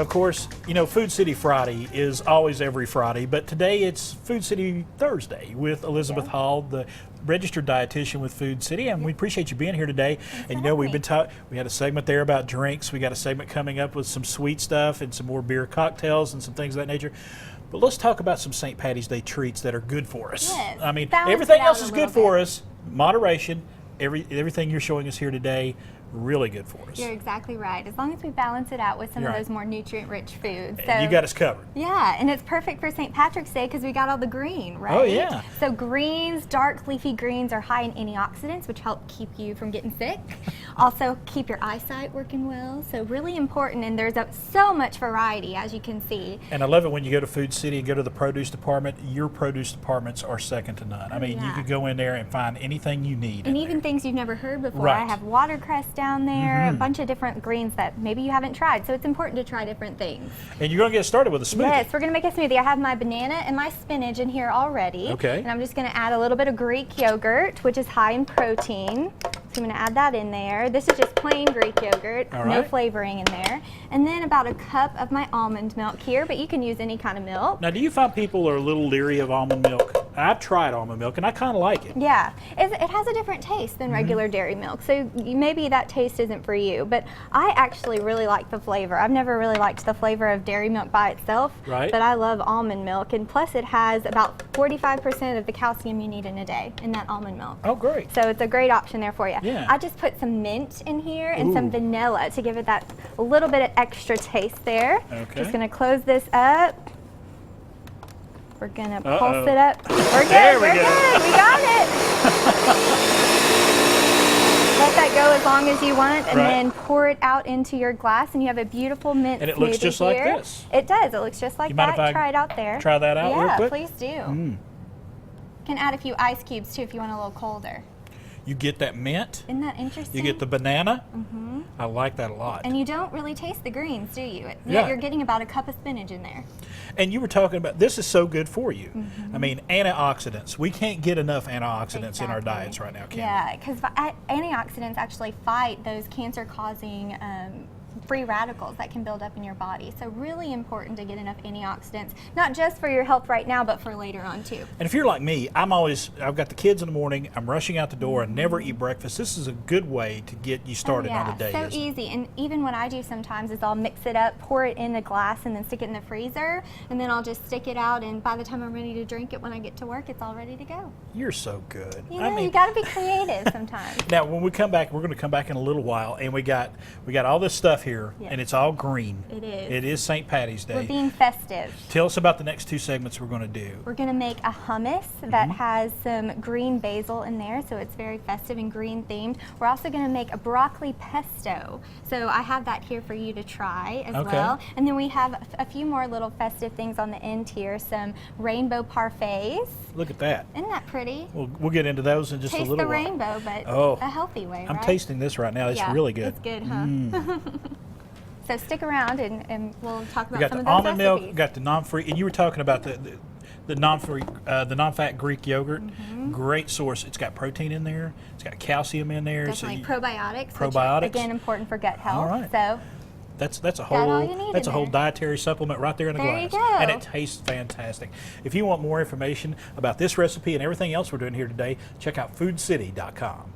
Of course, you know, Food City Friday is always every Friday, but today it's Food City Thursday with Elizabeth Hall, the registered dietitian with Food City, and we appreciate you being here today. And you know, we had a segment there about drinks. We got a segment coming up with some sweet stuff and some more beer cocktails and some things of that nature. But let's talk about some St. Patty's Day treats that are good for us. Yes, I mean, balance everything it out else a is little good for bit. us. Moderation. Everything you're showing us here today, really good for us. You're exactly right. As long as we balance it out with some of Right. those more nutrient-rich foods. And you got us covered. Yeah, and it's perfect for St. Patrick's Day because we got all the green, right? Oh, yeah. So greens, dark leafy greens are high in antioxidants, which help keep you from getting sick. Also keep your eyesight working well. So really important, and there's so much variety, as you can see. And I love it when you go to Food City and go to the produce department. Your produce departments are second to none. I mean, you yeah. could go in there and find anything you need. And in even there. things you've never heard before. Right. I have watercress down there, a bunch of different greens that maybe you haven't tried. So it's important to try different things. And you're going to get started with a smoothie. Yes, we're going to make a smoothie. I have my banana and my spinach in here already. Okay. And I'm just going to add a little bit of Greek yogurt, which is high in protein. So I'm going to add that in there. This is just plain Greek yogurt, All no right. flavoring in there. And then about a cup of my almond milk here, but you can use any kind of milk. Now, do you find people are a little leery of almond milk? I've tried almond milk, and I kind of like it. Yeah, it has a different taste than regular dairy milk, so maybe that taste isn't for you. But I actually really like the flavor. I've never really liked the flavor of dairy milk by itself, Right. but I love almond milk, and plus it has about 45% of the calcium you need in a day in that almond milk. Oh, great. So it's a great option there for you. Yeah. I just put some mint in here and Ooh. some vanilla to give it that a little bit of extra taste there. Okay. Just going to close this up. We're going to Uh-oh. pulse it up. We're good. There we We're go. good. We got it. Let that go as long as you want, and Right. then pour it out into your glass, and you have a beautiful mint And it looks smoothie just like here. this. It does. It looks just like You mind that. if I Try it out there. try that out real Yeah, quick? please do. Mm. Can add a few ice cubes too if you want a little colder. You get that mint. Isn't that interesting? You get the banana. I like that a lot. And you don't really taste the greens, do you? Yeah. You're getting about a cup of spinach in there. And you were talking about this is so good for you. I mean, antioxidants. We can't get enough antioxidants in our Exactly. diets right now, can we? Yeah, because antioxidants actually fight those cancer-causing free radicals that can build up in your body. So really important to get enough antioxidants, not just for your health right now, but for later on too. And if you're like me, I've got the kids in the morning, I'm rushing out the door and never eat breakfast. This is a good way to get you started on the day. So isn't it? easy. And even what I do sometimes is I'll mix it up, pour it in a glass, and then stick it in the freezer, and then I'll just stick it out, and by the time I'm ready to drink it when I get to work, it's all ready to go. You're so good. You know, you got to be creative sometimes. Now, when we come back, we're going to come back in a little while, and we got all this stuff here, Yes. and it's all green. It is. It is St. Patty's We're Day. being festive. Tell us about the next two segments we're going to do. We're going to make a hummus that has some green basil in there, so it's very festive and green themed. We're also going to make a broccoli pesto. So I have that here for you to try as Okay. well. And then we have a few more little festive things on the end here, some rainbow parfaits. Look at that. Isn't that pretty? We'll get into those in just Taste a little the while. rainbow, but Oh. a healthy way, I'm right? tasting this right now. It's Yeah, really good. It's good, huh? So stick around and we'll talk We about got some the of those almond milk, recipes. got the non-free, and you were talking about the non-free, the non-fat Greek yogurt. Great source. It's got protein in there. It's got calcium in there. Definitely So probiotics, Probiotics. which again important for gut health. All right. So that's a Got all you whole need that's a in whole there. dietary supplement right there in the There you glass, go. and it tastes fantastic. If you want more information about this recipe and everything else we're doing here today, check out foodcity.com.